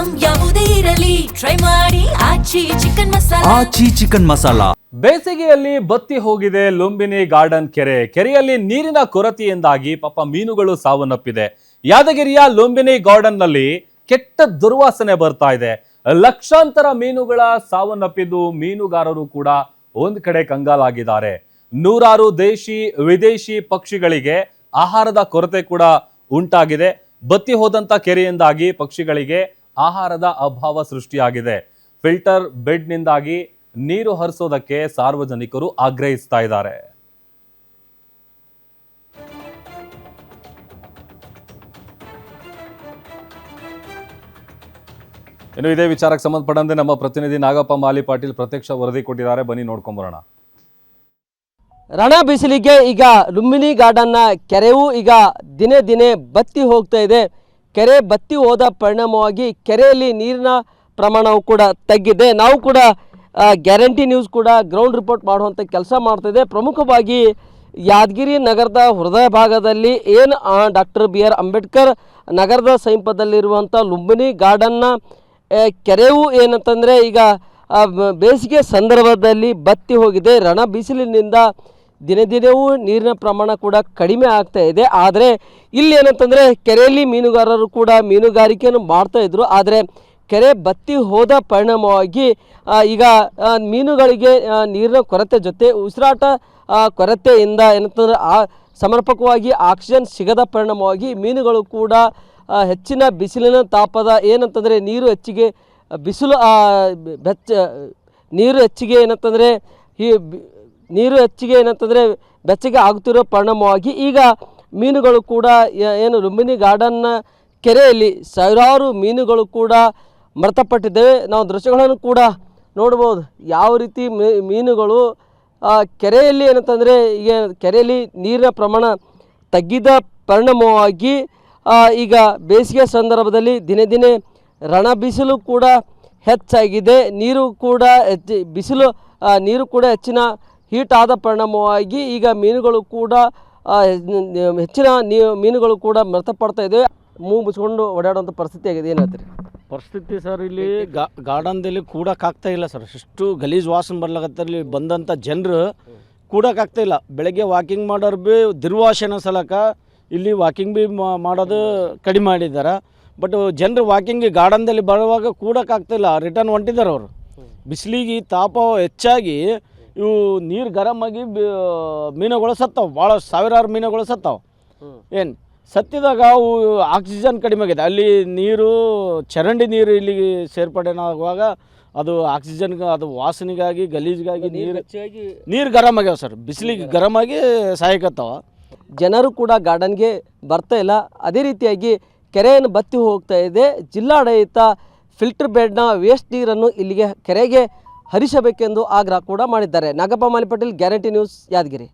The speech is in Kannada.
ಐಟಂ ಯಾವುದೇ ಇರಲಿ ಟ್ರೈ ಮಾಡಿ ಆಚಿ ಚಿಕನ್ ಮಸಾಲಾ. ಬೇಸಿಗೆಯಲ್ಲಿ ಬತ್ತಿ ಹೋಗಿದೆ ಲುಂಬಿನಿ ಗಾರ್ಡನ್ ಕೆರೆಯಲ್ಲಿ ನೀರಿನ ಕೊರತೆಯಿಂದಾಗಿ ಪಾಪ ಮೀನುಗಳು ಸಾವನ್ನಪ್ಪಿದೆ. ಯಾದಗಿರಿಯ ಲುಂಬಿನಿ ಗಾರ್ಡನ್ ನಲ್ಲಿ ಕೆಟ್ಟ ದುರ್ವಾಸನೆ ಬರ್ತಾ ಇದೆ. ಲಕ್ಷಾಂತರ ಮೀನುಗಳ ಸಾವನ್ನಪ್ಪಿದ್ದು ಮೀನುಗಾರರು ಕೂಡ ಒಂದ್ ಕಡೆ ಕಂಗಾಲಾಗಿದ್ದಾರೆ. ನೂರಾರು ದೇಶಿ ವಿದೇಶಿ ಪಕ್ಷಿಗಳಿಗೆ ಆಹಾರದ ಕೊರತೆ ಕೂಡ ಉಂಟಾಗಿದೆ. ಬತ್ತಿ ಹೋದಂತ ಕೆರೆಯಿಂದಾಗಿ ಪಕ್ಷಿಗಳಿಗೆ ಆಹಾರದ ಅಭಾವ ಸೃಷ್ಟಿಯಾಗಿದೆ. ಫಿಲ್ಟರ್ ಬೆಡ್ನಿಂದಾಗಿ ನೀರು ಹರಿಸೋದಕ್ಕೆ ಸಾರ್ವಜನಿಕರು ಆಗ್ರಹಿಸ್ತಾ ಇದ್ದಾರೆ. ಇನ್ನು ಇದೇ ವಿಚಾರಕ್ಕೆ ಸಂಬಂಧಪಟ್ಟಂತೆ ನಮ್ಮ ಪ್ರತಿನಿಧಿ ನಾಗಪ್ಪ ಮಾಲಿ ಪಾಟೀಲ್ ಪ್ರತ್ಯಕ್ಷ ವರದಿ ಕೊಟ್ಟಿದ್ದಾರೆ. ಬನ್ನಿ ನೋಡ್ಕೊಂಬರೋಣ. ರಣ ಬಿಸಿಲಿಗೆ ಈಗ ಲುಂಬಿನಿ ಗಾರ್ಡನ್ನ ಕೆರೆಯೂ ಈಗ ದಿನೇ ದಿನೇ ಬತ್ತಿ ಹೋಗ್ತಾ ಇದೆ. ಕೆರೆ ಬತ್ತಿ ಹೋದ ಪರಿಣಾಮವಾಗಿ ಕೆರೆಯಲ್ಲಿ ನೀರಿನ ಪ್ರಮಾಣವು ಕೂಡ ತಗ್ಗಿದೆ. ನಾವು ಕೂಡ ಗ್ಯಾರಂಟಿ ನ್ಯೂಸ್ ಕೂಡ ಗ್ರೌಂಡ್ ರಿಪೋರ್ಟ್ ಮಾಡುವಂಥ ಕೆಲಸ ಮಾಡ್ತಾಯಿದೆ. ಪ್ರಮುಖವಾಗಿ ಯಾದಗಿರಿ ನಗರದ ಹೃದಯ ಭಾಗದಲ್ಲಿ ಏನು ಡಾಕ್ಟರ್ BR ಅಂಬೇಡ್ಕರ್ ನಗರದ ಸಮೀಪದಲ್ಲಿರುವಂಥ ಲುಂಬಿನಿ ಗಾರ್ಡನ್ನ ಕೆರೆಯೂ ಏನಂತಂದರೆ ಈಗ ಬೇಸಿಗೆ ಸಂದರ್ಭದಲ್ಲಿ ಬತ್ತಿ ಹೋಗಿದೆ. ರಣ ಬಿಸಿಲಿನಿಂದ ದಿನೇ ದಿನವೂ ನೀರಿನ ಪ್ರಮಾಣ ಕೂಡ ಕಡಿಮೆ ಆಗ್ತಾ ಇದೆ. ಆದರೆ ಇಲ್ಲಿ ಏನಂತಂದರೆ ಕೆರೆಯಲ್ಲಿ ಮೀನುಗಾರರು ಕೂಡ ಮೀನುಗಾರಿಕೆಯನ್ನು ಮಾಡ್ತಾಯಿದ್ರು. ಆದರೆ ಕೆರೆ ಬತ್ತಿ ಹೋದ ಪರಿಣಾಮವಾಗಿ ಈಗ ಮೀನುಗಳಿಗೆ ನೀರಿನ ಕೊರತೆ ಜೊತೆ ಉಸಿರಾಟ ಕೊರತೆಯಿಂದ ಏನಂತಂದರೆ ಸಮರ್ಪಕವಾಗಿ ಆಕ್ಸಿಜನ್ ಸಿಗದ ಪರಿಣಾಮವಾಗಿ ಮೀನುಗಳು ಕೂಡ ಹೆಚ್ಚಿನ ಬಿಸಿಲಿನ ತಾಪದ ಏನಂತಂದರೆ ನೀರು ಹೆಚ್ಚಿಗೆ ಬಿಸಿಲು ನೀರು ಹೆಚ್ಚಿಗೆ ಏನಂತಂದರೆ ಬೆಚ್ಚಗೆ ಆಗುತ್ತಿರೋ ಪರಿಣಾಮವಾಗಿ ಈಗ ಮೀನುಗಳು ಕೂಡ ಏನು ಲುಂಬಿನಿ ಗಾರ್ಡನ್ನ ಕೆರೆಯಲ್ಲಿ ಸಾವಿರಾರು ಮೀನುಗಳು ಕೂಡ ಮೃತಪಟ್ಟಿದ್ದೇವೆ. ನಾವು ದೃಶ್ಯಗಳನ್ನು ಕೂಡ ನೋಡ್ಬೋದು. ಯಾವ ರೀತಿ ಮೀನುಗಳು ಕೆರೆಯಲ್ಲಿ ಏನಂತಂದರೆ ಈಗ ಕೆರೆಯಲ್ಲಿ ನೀರಿನ ಪ್ರಮಾಣ ತಗ್ಗಿದ ಪರಿಣಾಮವಾಗಿ ಈಗ ಬೇಸಿಗೆ ಸಂದರ್ಭದಲ್ಲಿ ದಿನೇ ದಿನೇ ರಣ ಬಿಸಿಲು ಕೂಡ ಹೆಚ್ಚಾಗಿದೆ. ನೀರು ಕೂಡ ಹೆಚ್ಚಿನ ಹೀಟ್ ಆದ ಪರಿಣಾಮವಾಗಿ ಈಗ ಮೀನುಗಳು ಕೂಡ ಹೆಚ್ಚಿನ ಮೀನುಗಳು ಕೂಡ ಮೃತಪಡ್ತಾ ಇದ್ದೇವೆ. ಮೂಗು ಮುಚ್ಕೊಂಡು ಓಡಾಡುವಂಥ ಪರಿಸ್ಥಿತಿ ಆಗಿದೆ. ಏನು ಹೇಳ್ತೀರಿ? ಪರಿಸ್ಥಿತಿ ಸರ್, ಇಲ್ಲಿ ಗಾರ್ಡನ್ದಲ್ಲಿ ಕೂಡಕ್ಕಾಗ್ತಾ ಇಲ್ಲ ಸರ್. ಎಷ್ಟು ಗಲೀಜು ವಾಸನೆ ಬರ್ಲಾಗತ್ತೆ. ಇಲ್ಲಿ ಬಂದಂಥ ಜನರು ಕೂಡಕ್ಕಾಗ್ತಾ ಇಲ್ಲ. ಬೆಳಗ್ಗೆ ವಾಕಿಂಗ್ ಮಾಡೋರು ಭೀ ದುರ್ವಾಸನೆ ಸಲಕ ಇಲ್ಲಿ ವಾಕಿಂಗ್ ಭೀ ಮಾಡೋದು ಕಡಿಮೆ ಮಾಡಿದ್ದಾರೆ. ಬಟ್ ಜನರು ವಾಕಿಂಗ್ ಗಾರ್ಡನ್ದಲ್ಲಿ ಬರುವಾಗ ಕೂಡಕ್ಕಾಗ್ತಾ ಇಲ್ಲ. ರಿಟರ್ನ್ ಹೊಂಟಿದ್ದಾರೆ ಅವರು. ಬಿಸಿಲಿಗೆ ತಾಪ ಹೆಚ್ಚಾಗಿ ಇವು ನೀರು ಗರಮ್ ಆಗಿ ಮೀನುಗಳು ಸತ್ತಾವೆ. ಭಾಳ ಸಾವಿರಾರು ಮೀನುಗಳು ಸತ್ತಾವೆ. ಏನು ಸತ್ತಿದಾಗ ಅವು ಆಕ್ಸಿಜನ್ ಕಡಿಮೆ ಆಗಿದೆ. ಅಲ್ಲಿ ನೀರು ಚರಂಡಿ ನೀರು ಇಲ್ಲಿಗೆ ಸೇರ್ಪಡೆನಾಗುವಾಗ ಅದು ಆಕ್ಸಿಜನ್ ಅದು ವಾಸನೆಗಾಗಿ ಗಲೀಜಿಗಾಗಿ ನೀರು ಗರಮ್ ಆಗ್ಯಾವ ಸರ್. ಬಿಸಿಲಿಗೆ ಗರಮ್ ಆಗಿ ಸಾಯಕತ್ತಾವ. ಜನರು ಕೂಡ ಗಾರ್ಡನ್ಗೆ ಬರ್ತಾ ಇಲ್ಲ. ಅದೇ ರೀತಿಯಾಗಿ ಕೆರೆಯನ್ನು ಬತ್ತಿ ಹೋಗ್ತಾ ಇದೆ. ಜಿಲ್ಲಾಡಳಿತ ಫಿಲ್ಟರ್ ಬೆಡ್ನ ವೇಸ್ಟ್ ನೀರನ್ನು ಇಲ್ಲಿಗೆ ಕೆರೆಗೆ ಹರಿಸಬೇಕೆಂದು ಆಗ್ರಹ ಕೂಡ ಮಾಡಿದ್ದಾರೆ. ನಾಗಪ್ಪ ಮಾಲಿ ಪಾಟೀಲ್, ಗ್ಯಾರಂಟಿ ನ್ಯೂಸ್, ಯಾದಗಿರಿ.